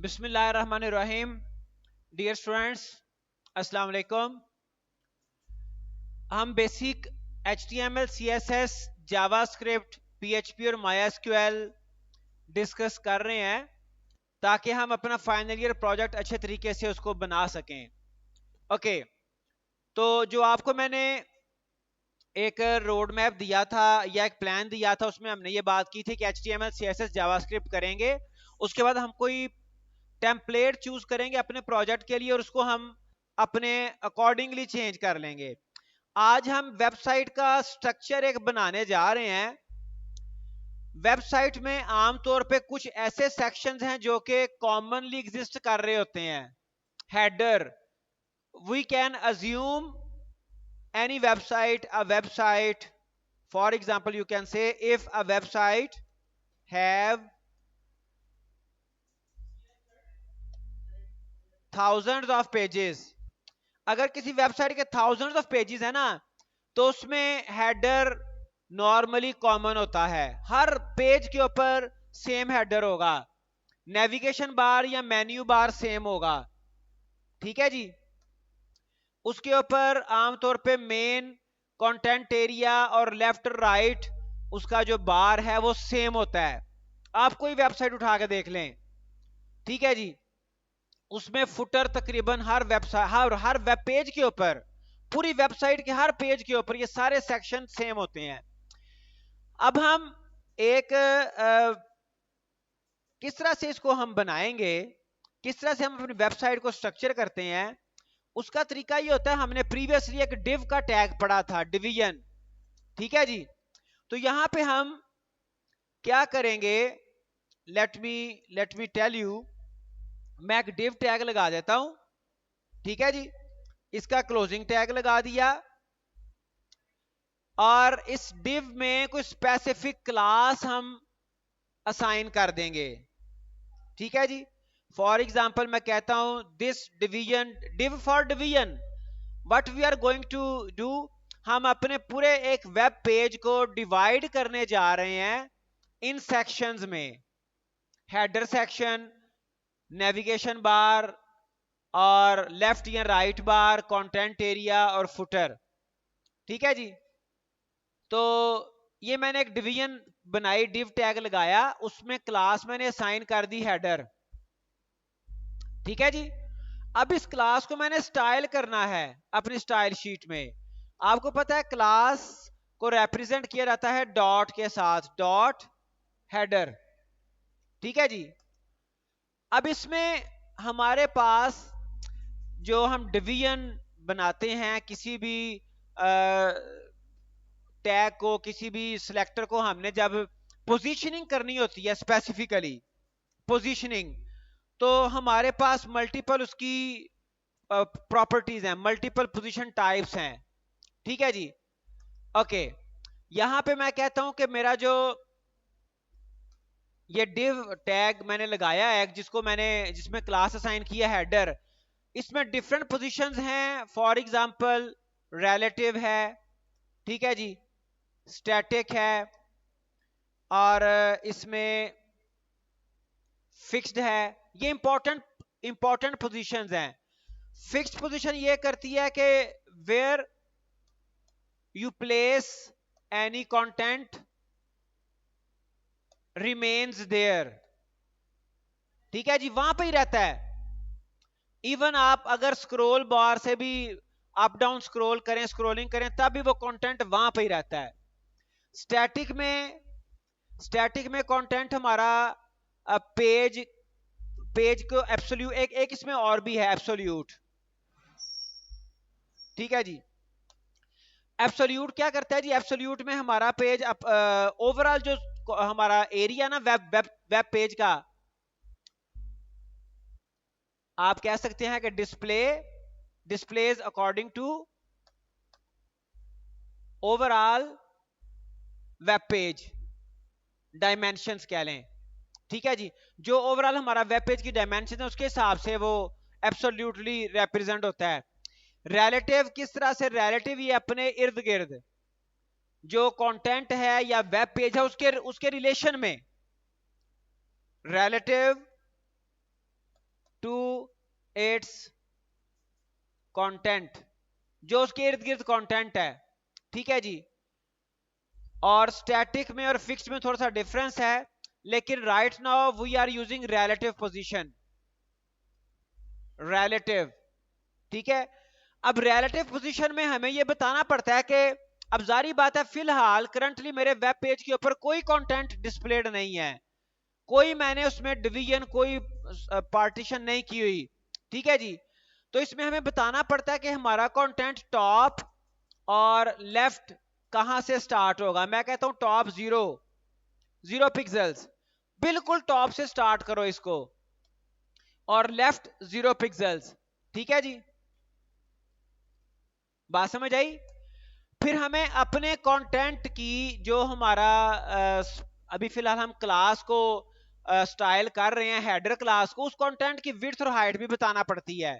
बिस्मिल्लाहिर्रहमानिर्रहीम। Dear students, अस्सलाम वालेकुम। हम basic HTML, CSS, JavaScript, PHP और MySQL डिस्कस कर रहे हैं ताकि हम अपना फाइनल ईयर प्रोजेक्ट अच्छे तरीके से उसको बना सकें। ओके, तो जो आपको मैंने एक रोड मैप दिया था या एक प्लान दिया था, उसमें हमने ये बात की थी कि HTML, CSS, जावास्क्रिप्ट करेंगे। उसके बाद हम कोई टेम्पलेट चूज करेंगे अपने प्रोजेक्ट के लिए और उसको हम अपने अकॉर्डिंगली चेंज कर लेंगे। आज हम वेबसाइट का स्ट्रक्चर एक बनाने जा रहे हैं। वेबसाइट में आमतौर पे कुछ ऐसे सेक्शंस हैं जो कि कॉमनली एग्जिस्ट कर रहे होते हैं। Header, we can assume any website, for example you can say if a website have thousands of pages, अगर किसी वेबसाइट के थाउजेंड्स ऑफ पेजेस है ना, तो उसमें हेडर नॉर्मली कॉमन होता है। हर पेज के ऊपर सेम हेडर होगा, नेविगेशन बार या मेन्यू बार सेम होगा। ठीक है जी। उसके ऊपर आमतौर पे मेन, कंटेंट एरिया और लेफ्ट राइट उसका जो बार है वो सेम होता है। आप कोई वेबसाइट उठा के देख लें, ठीक है जी, उसमें फुटर तकरीबन हर वेबसाइट हर वेब पेज के ऊपर, पूरी वेबसाइट के हर पेज के ऊपर ये सारे सेक्शन सेम होते हैं। अब हम एक किस तरह से इसको हम बनाएंगे, किस तरह से हम अपनी वेबसाइट को स्ट्रक्चर करते हैं, उसका तरीका ये होता है। हमने प्रीवियसली एक डिव का टैग पढ़ा था, डिवीजन। ठीक है जी। तो यहां पे हम क्या करेंगे, लेट मी टेल यू। मैं एक डिव टैग लगा देता हूं, ठीक है जी। इसका क्लोजिंग टैग लगा दिया और इस डिव में कोई स्पेसिफिक क्लास हम असाइन कर देंगे। ठीक है जी। फॉर एग्जाम्पल मैं कहता हूं this division, div for division. What we are going to do, हम अपने पूरे एक वेब पेज को डिवाइड करने जा रहे हैं इन सेक्शंस में। हेडर सेक्शन, नेविगेशन बार और लेफ्ट या राइट बार, कंटेंट एरिया और फुटर। ठीक है जी। तो ये मैंने एक डिवीजन बनाई, डिव टैग लगाया, उसमें क्लास मैंने असाइन कर दी हेडर। ठीक है जी। अब इस क्लास को मैंने स्टाइल करना है अपनी स्टाइल शीट में। आपको पता है क्लास को रिप्रेजेंट किया जाता है डॉट के साथ, डॉट हेडर। ठीक है जी। अब इसमें हमारे पास जो हम डिवीजन बनाते हैं, किसी भी टैग को, किसी भी सिलेक्टर को हमने जब पोजीशनिंग करनी होती है, स्पेसिफिकली पोजीशनिंग, तो हमारे पास मल्टीपल उसकी प्रॉपर्टीज हैं, मल्टीपल पोजीशन टाइप्स हैं। ठीक है जी। ओके, यहां पे मैं कहता हूं कि मेरा जो ये डिव टैग मैंने लगाया है, जिसमें क्लास असाइन किया हेडर, इसमें डिफरेंट पोजीशंस हैं। फॉर एग्जांपल रिलेटिव है, ठीक है जी, स्टैटिक है और इसमें फिक्स्ड है। ये इंपॉर्टेंट पोजीशंस हैं। फिक्स्ड पोजीशन ये करती है कि where you place any content remains there. ठीक है जी, वहां पे ही रहता है। इवन आप अगर स्क्रॉल बार से भी अप डाउन स्क्रोलिंग करें तब भी वो कंटेंट वहां पे ही रहता है। स्टैटिक में कंटेंट हमारा पेज को एब्सोल्यूट, एक इसमें और भी है एब्सोल्यूट। ठीक है जी। एब्सोल्यूट क्या करता है जी, एब्सोल्यूट में हमारा पेज ओवरऑल जो हमारा एरिया ना वेब पेज का, आप कह सकते हैं कि displays according to overall web page dimensions कह लें। ठीक है जी। जो ओवरऑल हमारा वेब पेज की डायमेंशन है उसके हिसाब से वो एब्सोल्यूटली रिप्रेजेंट होता है। रिलेटिव किस तरह से, रिलेटिव ये अपने इर्द गिर्द जो कंटेंट है या वेब पेज है उसके रिलेशन में रिलेटिव टू इट्स कंटेंट, जो उसके इर्द गिर्द कंटेंट है, ठीक है जी। और स्टैटिक में और फिक्स्ड में थोड़ा सा डिफरेंस है, लेकिन right now we are using relative position, relative, ठीक है। अब रिलेटिव पोजीशन में हमें यह बताना पड़ता है कि अब जारी बात है, फिलहाल करंटली मेरे वेब पेज के ऊपर कोई कंटेंट डिस्प्लेड नहीं है, कोई मैंने उसमें डिवीजन, कोई पार्टीशन नहीं की हुई, ठीक है जी। तो इसमें हमें बताना पड़ता है कि हमारा कंटेंट टॉप और लेफ्ट कहां से स्टार्ट होगा। मैं कहता हूं टॉप 0 पिक्सल्स, बिल्कुल टॉप से स्टार्ट करो इसको, और लेफ्ट 0 पिक्सल्स, ठीक है जी, बात समझ आई। फिर हमें अपने कंटेंट की, जो हमारा अभी फिलहाल हम क्लास को स्टाइल कर रहे हैं, हेडर क्लास को, उस कंटेंट की विड्थ और हाइट भी बताना पड़ती है।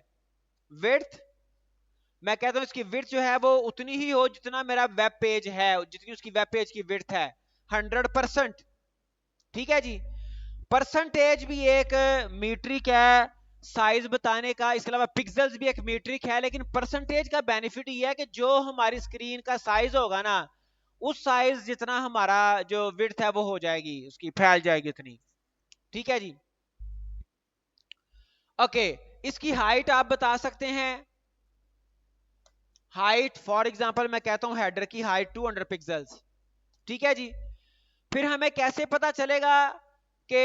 विड्थ, मैं कहता हूं इसकी विड्थ जो है वो उतनी ही हो जितना मेरा वेब पेज है, जितनी उसकी वेब पेज की विड्थ है, 100%, ठीक है जी। परसेंटेज भी एक मीट्रिक है साइज बताने का, इसके अलावा पिक्सल्स भी एक मीट्रिक है, लेकिन परसेंटेज का बेनिफिट ये है कि जो हमारी स्क्रीन का साइज होगा ना, उस साइज जितना हमारा जो विड्थ है वो हो जाएगी, उसकी फैल जाएगी उतनी, ठीक है जी। ओके, इसकी हाइट आप बता सकते हैं। हाइट फॉर एग्जांपल मैं कहता हूं हेडर की हाइट 200 पिक्सल्स, ठीक है जी। फिर हमें कैसे पता चलेगा कि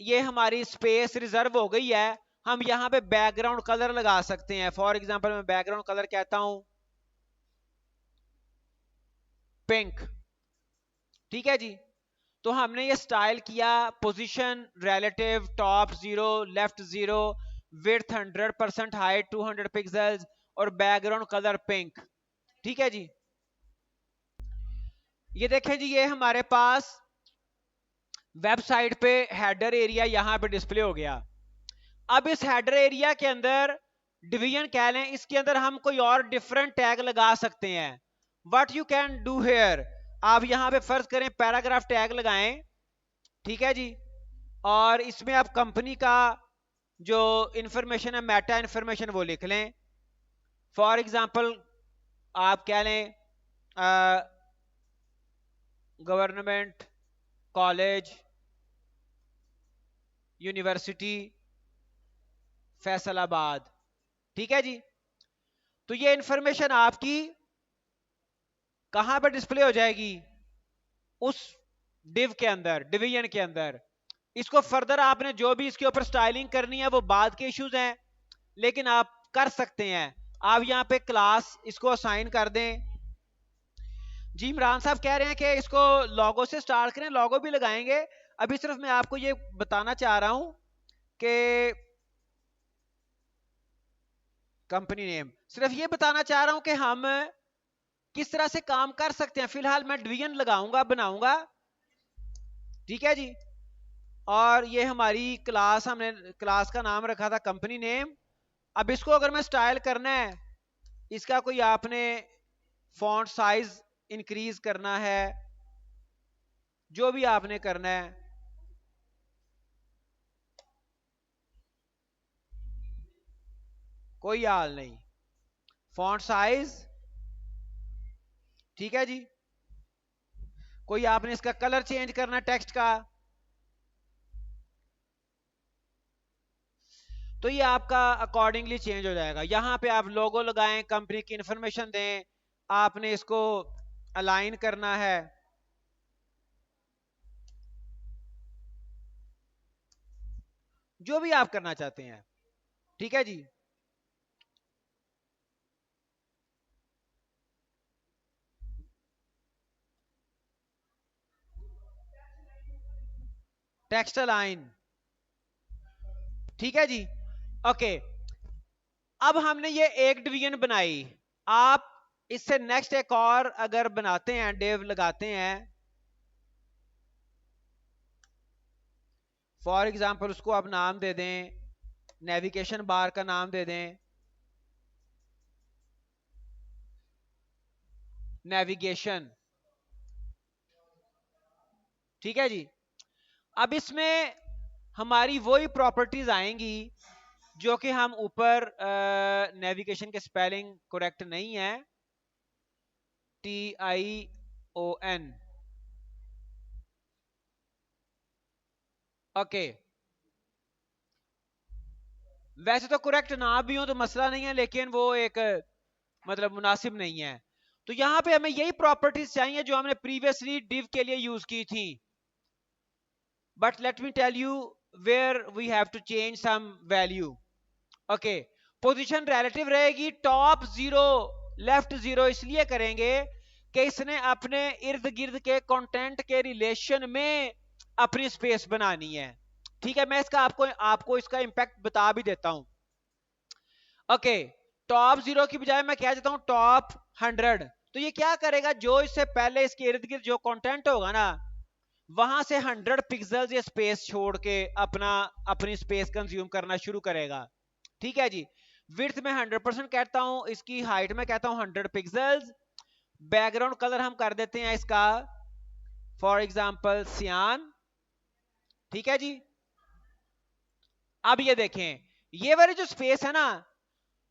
ये हमारी स्पेस रिजर्व हो गई है? हम यहां पे बैकग्राउंड कलर लगा सकते हैं। फॉर एग्जांपल मैं बैकग्राउंड कलर कहता हूं पिंक, ठीक है जी। तो हमने ये स्टाइल किया, position relative, top 0, left 0, width 100%, height 200 pixels, और बैकग्राउंड कलर पिंक, ठीक है जी। ये देखें जी, ये हमारे पास वेबसाइट पे हेडर एरिया यहां पे डिस्प्ले हो गया। अब इस हेडर एरिया के अंदर डिवीजन कह लें, इसके अंदर हम कोई और डिफरेंट टैग लगा सकते हैं। What you can do here, आप यहां पे फर्ज करें पैराग्राफ टैग लगाएं, ठीक है जी। और इसमें आप कंपनी का जो इंफॉर्मेशन है, मेटा इंफॉर्मेशन, वो लिख लें। फॉर एग्जांपल आप कह लें गवर्नमेंट कॉलेज यूनिवर्सिटी फैसलाबाद, ठीक है जी। तो ये इंफॉर्मेशन आपकी कहां पर डिस्प्ले हो जाएगी? उस डिव के अंदर, डिवीजन के अंदर। इसको फर्दर आपने जो भी इसके ऊपर स्टाइलिंग करनी है वो बाद के इश्यूज हैं, लेकिन आप कर सकते हैं। आप यहां पे क्लास इसको असाइन कर दें। जी इमरान साहब कह रहे हैं कि इसको लॉगो से स्टार्ट करें, लॉगो भी लगाएंगे। अभी सिर्फ मैं आपको ये बताना चाह रहा हूं कि कंपनी नेम, सिर्फ ये बताना चाह रहा हूं कि हम किस तरह से काम कर सकते हैं। फिलहाल मैं डिवीजन लगाऊंगा, बनाऊंगा, ठीक है जी। और ये हमारी क्लास, हमने क्लास का नाम रखा था कंपनी नेम। अब इसको अगर मैं स्टाइल करना है, इसका कोई आपने फॉन्ट साइज इंक्रीज करना है, जो भी आपने करना है, कोई हाल नहीं, फॉन्ट साइज, ठीक है जी। कोई आपने इसका कलर चेंज करना है टेक्स्ट का, तो ये आपका अकॉर्डिंगली चेंज हो जाएगा। यहां पे आप लोगो लगाएं, कंपनी की इंफॉर्मेशन दें, आपने इसको अलाइन करना है, जो भी आप करना चाहते हैं, ठीक है जी। टेक्स्ट अलाइन, ठीक है जी। ओके, अब हमने ये एक डिवीजन बनाई। आप इससे नेक्स्ट एक और अगर बनाते हैं, डिव लगाते हैं, फॉर एग्जांपल उसको आप नाम दे दें, नेविगेशन बार का नाम दे दें नेविगेशन, ठीक है जी। अब इसमें हमारी वही प्रॉपर्टीज आएंगी जो कि हम ऊपर नेविगेशन के स्पेलिंग करेक्ट नहीं है, TION। ओके, वैसे तो करेक्ट ना भी हो तो मसला नहीं है, लेकिन वो एक मतलब मुनासिब नहीं है। तो यहां पे हमें यही प्रॉपर्टीज चाहिए जो हमने प्रीवियसली div के लिए यूज की थी। But let me tell you where we have to change some value. Okay, position relative रहेगी, टॉप 0 लेफ्ट 0 इसलिए करेंगे कि इसने अपने इर्द गिर्द के कंटेंट के रिलेशन में अपनी स्पेस बनानी है। ठीक है, मैं इसका आपको इसका इंपैक्ट बता भी देता हूं। ओके, टॉप 0 की बजाय मैं क्या देता हूं टॉप 100। तो ये क्या करेगा, जो इससे पहले इसके इर्द गिर्द जो कंटेंट होगा ना, वहां से 100 पिक्सल्स ये स्पेस छोड़ के अपनी स्पेस कंज्यूम करना शुरू करेगा। ठीक है जी, विड्थ में 100% कहता हूं, इसकी हाइट में कहता हूं 100 पिक्सल्स। बैकग्राउंड कलर हम कर देते हैं इसका फॉर एग्जांपल सियान। ठीक है जी, अब ये देखें, ये वाली जो स्पेस है ना,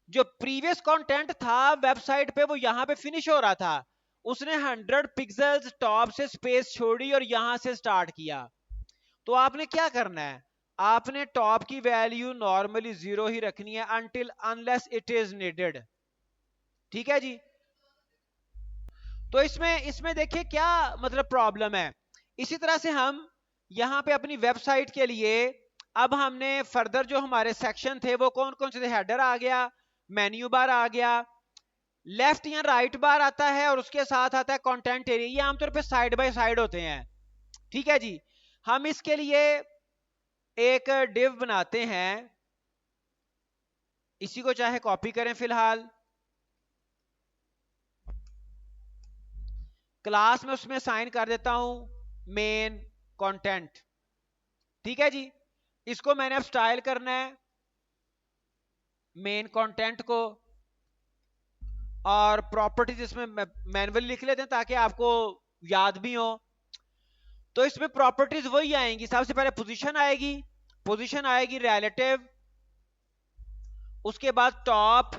जो प्रीवियस कंटेंट था वेबसाइट पे वो यहां पे फिनिश हो रहा था, उसने 100 पिक्सल्स टॉप से स्पेस छोड़ी और यहां से स्टार्ट किया। तो आपने क्या करना है, आपने टॉप की वैल्यू नॉर्मली 0 ही रखनी है until unless it is needed. ठीक है जी, तो इसमें इसमें देखिए क्या मतलब प्रॉब्लम है। इसी तरह से हम यहां पे अपनी वेबसाइट के लिए अब हमने फर्दर जो हमारे सेक्शन थे वो कौन कौन से थे, हेडर आ गया, मेन्यू बार आ गया, लेफ्ट या राइट बार आता है, और उसके साथ आता है कंटेंट एरिया। ये आमतौर पे साइड बाय साइड होते हैं। ठीक है जी, हम इसके लिए एक डिव बनाते हैं, इसी को चाहे कॉपी करें फिलहाल, क्लास में उसमें साइन कर देता हूं मेन कंटेंट। ठीक है जी, इसको मैंने अब स्टाइल करना है मेन कंटेंट को, और प्रॉपर्टीज इसमें मैनुअली लिख लेते हैं ताकि आपको याद भी हो। तो इसमें प्रॉपर्टीज वही आएंगी, सबसे पहले पोजीशन आएगी रिलेटिव, उसके बाद टॉप,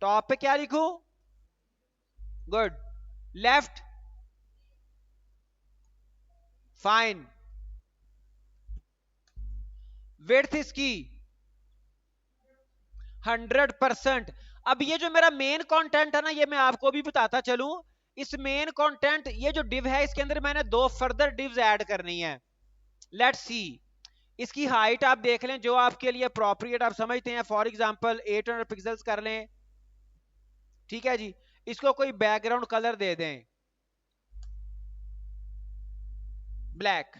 टॉप पे क्या लिखूं, गुड, लेफ्ट, फाइन, विड्थ इसकी 100%। अब ये जो मेरा मेन कंटेंट है ना, ये मैं आपको भी बताता चलूं, इस मेन कंटेंट ये जो डिव है इसके अंदर मैंने 2 फर्दर डिव्स ऐड करनी है। लेट्स सी, इसकी हाइट आप देख लें जो आपके लिए अप्रोप्रिएट आप समझते हैं, फॉर एग्जांपल 800 पिक्सल्स कर लें। ठीक है जी, इसको कोई बैकग्राउंड कलर दे दें ब्लैक।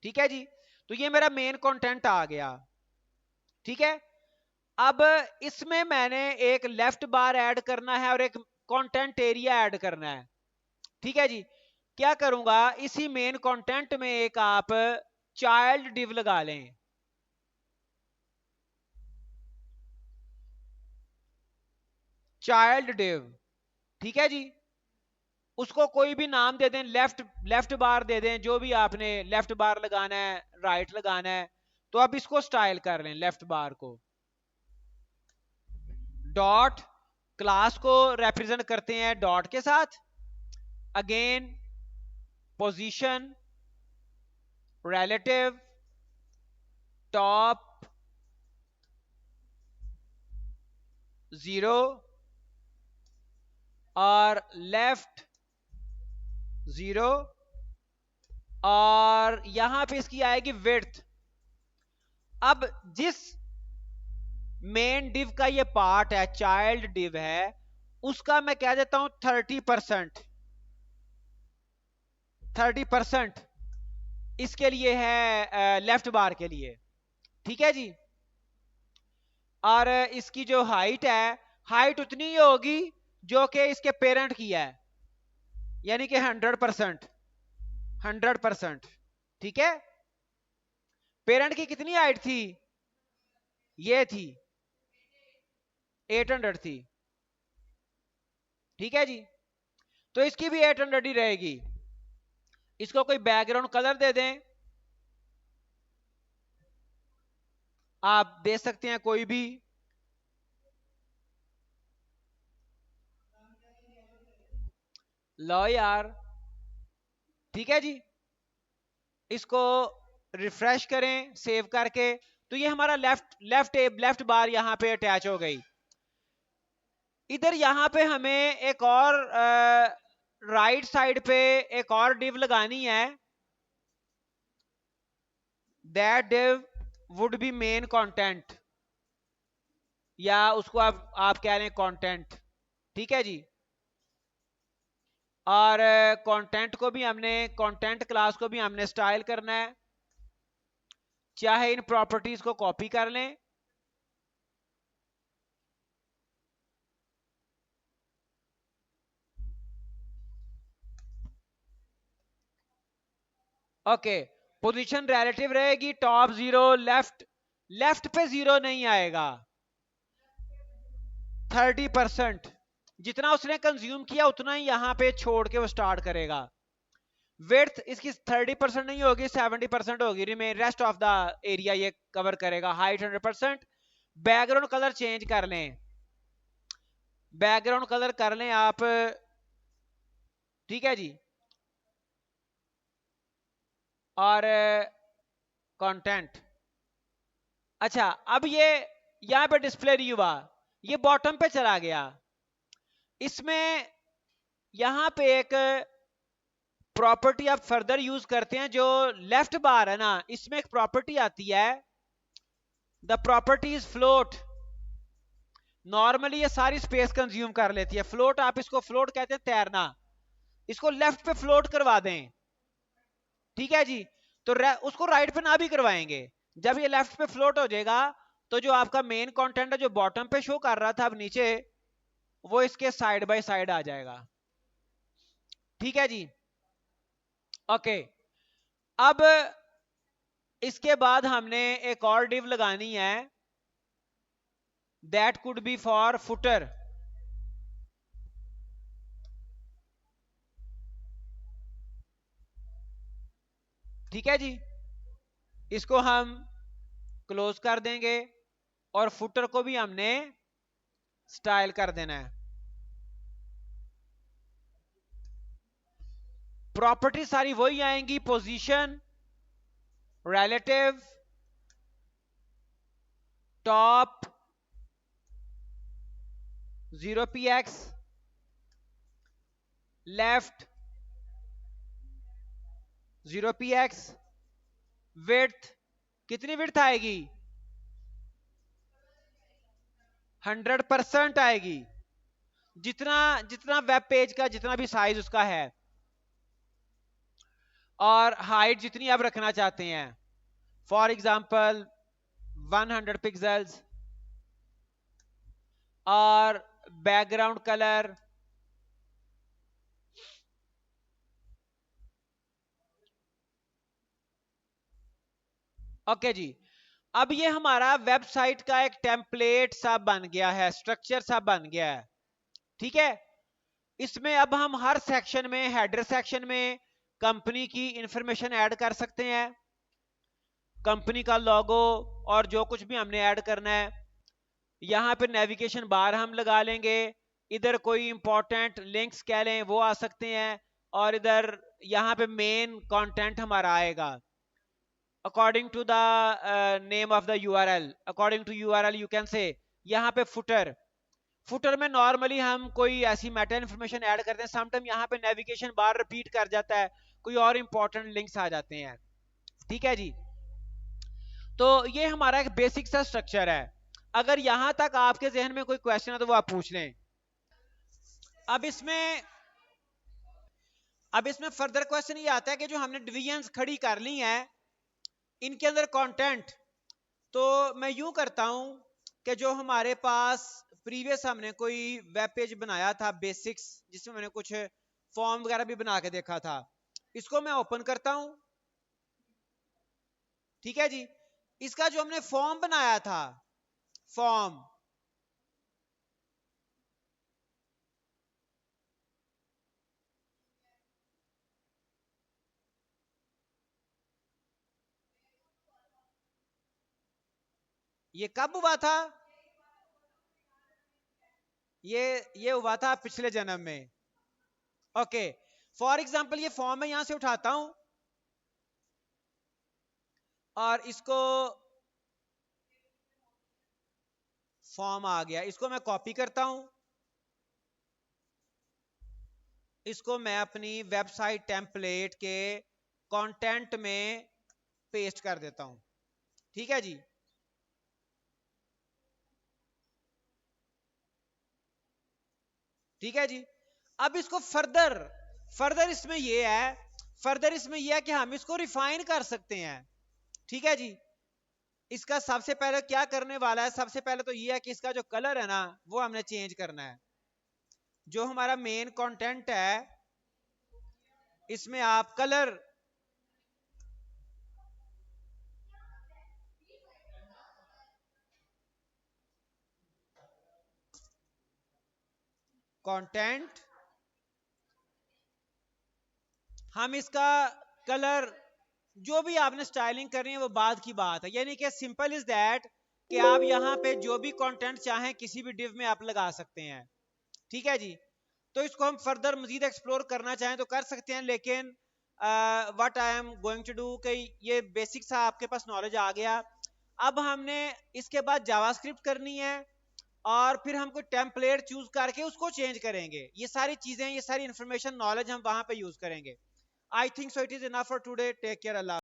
ठीक है जी, तो ये मेरा मेन कंटेंट आ गया। ठीक है, अब इसमें मैंने एक लेफ्ट बार ऐड करना है और एक कंटेंट एरिया ऐड करना है। ठीक है जी, क्या करूंगा, इसी मेन कंटेंट में एक आप चाइल्ड डिव लगा लें। चाइल्ड डिव, ठीक है जी, उसको कोई भी नाम दे दें, लेफ्ट बार दे दें, जो भी आपने लेफ्ट बार लगाना है, राइट लगाना है। तो अब इसको स्टाइल कर लें लेफ्ट बार को, डॉट, क्लास को रिप्रेजेंट करते हैं डॉट के साथ, अगेन पोजीशन रिलेटिव टॉप 0 और लेफ्ट 0, और यहां पे इसकी आएगी विड्थ। अब जिस मेन डिव का ये पार्ट है, चाइल्ड डिव है, उसका मैं कह देता हूं 30%। 30% इसके लिए है लेफ्ट बार के लिए। ठीक है जी, और इसकी जो हाइट है, हाइट उतनी ही होगी जो कि इसके पेरेंट की है, यानी कि 100%। 100%। ठीक है, पेरेंट की कितनी हाइट थी, ये थी 800 थी। ठीक है जी, तो इसकी भी 800 ही रहेगी। इसको कोई बैकग्राउंड कलर दे दें, आप दे सकते हैं कोई भी। लो यार, ठीक है जी। इसको रिफ्रेश करें सेव करके, तो ये हमारा लेफ्ट बार यहां पे अटैच हो गई। इधर यहां पे हमें एक और राइट साइड पे एक और डिव लगानी है। That div would be main content, या उसको आप कह रहे हैं कंटेंट, ठीक है जी। और कंटेंट को भी हमने, कंटेंट क्लास को भी हमने स्टाइल करना है, चाहे इन प्रॉपर्टीज को कॉपी कर लें। ओके, पोजीशन रिलेटिव रहेगी, टॉप 0, लेफ्ट पे 0 नहीं आएगा। 30%, जितना उसने कंज्यूम किया उतना ही यहां पे छोड़ के वो स्टार्ट करेगा। विड्थ इसकी 30% नहीं होगी, 70% होगी, remain rest of the area ये कवर करेगा। हाइट 100%। बैकग्राउंड कलर चेंज कर लें, बैकग्राउंड कलर कर लें आप, ठीक है जी। और कंटेंट, अच्छा अब ये यहां पे डिस्प्ले नहीं हुआ, ये बॉटम पे चला गया। इसमें यहां पे एक प्रॉपर्टी आप फर्दर यूज करते हैं, जो लेफ्ट बार है ना, इसमें एक प्रॉपर्टी आती है, the property is float. Normally ये सारी स्पेस कंज्यूम कर लेती है। फ्लोट, आप इसको फ्लोट कहते हैं तैरना, इसको लेफ्ट पे फ्लोट करवा दें, ठीक है जी। तो उसको राइट पे ना भी करवाएंगे, जब ये लेफ्ट पे फ्लोट हो जाएगा, तो जो आपका मेन कंटेंट है जो बॉटम पे शो कर रहा था अब नीचे, वो इसके साइड बाय साइड आ जाएगा, ठीक है जी। ओके, अब इसके बाद हमने एक और डिव लगानी है, that could be for footer, ठीक है जी। इसको हम क्लोज कर देंगे, और फुटर को भी हमने स्टाइल कर देना है। प्रॉपर्टी सारी वही आएंगी, position, relative, top 0px, left 0px, width, कितनी विड्थ आएगी? 100% आएगी, जितना जितना वेब पेज का जितना भी साइज उसका है, और हाइट जितनी आप रखना चाहते हैं, फॉर एग्जांपल 100 पिक्सल्स। और बैकग्राउंड कलर, ओके जी। अब ये हमारा वेबसाइट का एक टेम्पलेट सा बन गया है, स्ट्रक्चर सा बन गया है, ठीक है। इसमें अब हम हर सेक्शन में, हेडर सेक्शन में कंपनी की इंफॉर्मेशन ऐड कर सकते हैं, कंपनी का लोगो और जो कुछ भी हमने ऐड करना है। यहाँ पे नेविगेशन बार हम लगा लेंगे, इधर कोई इंपॉर्टेंट लिंक्स कह लें वो आ सकते हैं, और इधर यहाँ पे मेन कंटेंट हमारा आएगा according to the name of the URL. According to URL you can say, यहाँ पे फुटर, फुटर में नॉर्मली हम कोई ऐसी मेटा इन्फॉर्मेशन ऐड करते हैं, समटाइम यहाँ पे नेविगेशन बार रिपीट कर जाता है, कोई और इंपॉर्टेंट लिंक्स आ जाते हैं, ठीक है जी। तो ये हमारा एक बेसिक सा स्ट्रक्चर है। अगर यहां तक आपके जहन में कोई क्वेश्चन है तो वो आप पूछ लें। अब इसमें अब इसमें फर्दर क्वेश्चन ये आता है कि जो हमने डिवीजन्स खड़ी कर ली हैं, इनके अंदर कंटेंट, तो मैं यूं करता हूं कि जो हमारे पास प्रीवियस हमने कोई वेब पेज बनाया था बेसिक्स, जिसमें मैंने कुछ फॉर्म वगैरह भी बना के देखा था, इसको मैं ओपन करता हूं, ठीक है जी। इसका जो हमने फॉर्म बनाया था, फॉर्म, ये कब हुआ था? ये हुआ था पिछले जन्म में। ओके, फॉर एग्जाम्पल ये फॉर्म मैं यहां से उठाता हूं और इसको, फॉर्म आ गया, इसको मैं कॉपी करता हूं, इसको मैं अपनी वेबसाइट टेम्पलेट के कंटेंट में पेस्ट कर देता हूं। ठीक है जी, ठीक है जी। अब इसको फर्दर इसमें यह है कि हम इसको रिफाइन कर सकते हैं। ठीक है जी, इसका सबसे पहले क्या करने वाला है, सबसे पहले तो यह है कि इसका जो कलर है ना वो हमने चेंज करना है। जो हमारा मेन कंटेंट है इसमें आप कलर, कंटेंट, हम इसका कलर, जो भी आपने स्टाइलिंग करनी है वो बाद की बात है, यानी कि सिंपल इज दैट कि आप यहां पे जो भी कंटेंट चाहें किसी भी डिव में आप लगा सकते हैं। ठीक है जी, तो इसको हम फर्दर मजीद एक्सप्लोर करना चाहें तो कर सकते हैं, लेकिन what I am going to do कि ये बेसिक सा आपके पास नॉलेज आ गया। अब हमने इसके बाद जावास्क्रिप्ट करनी है और फिर हम कोई टेम्पलेट चूज करके उसको चेंज करेंगे। ये सारी चीजें, ये सारी इंफॉर्मेशन, नॉलेज हम वहां पे यूज करेंगे। I think so it is enough for today. Take care, Allah.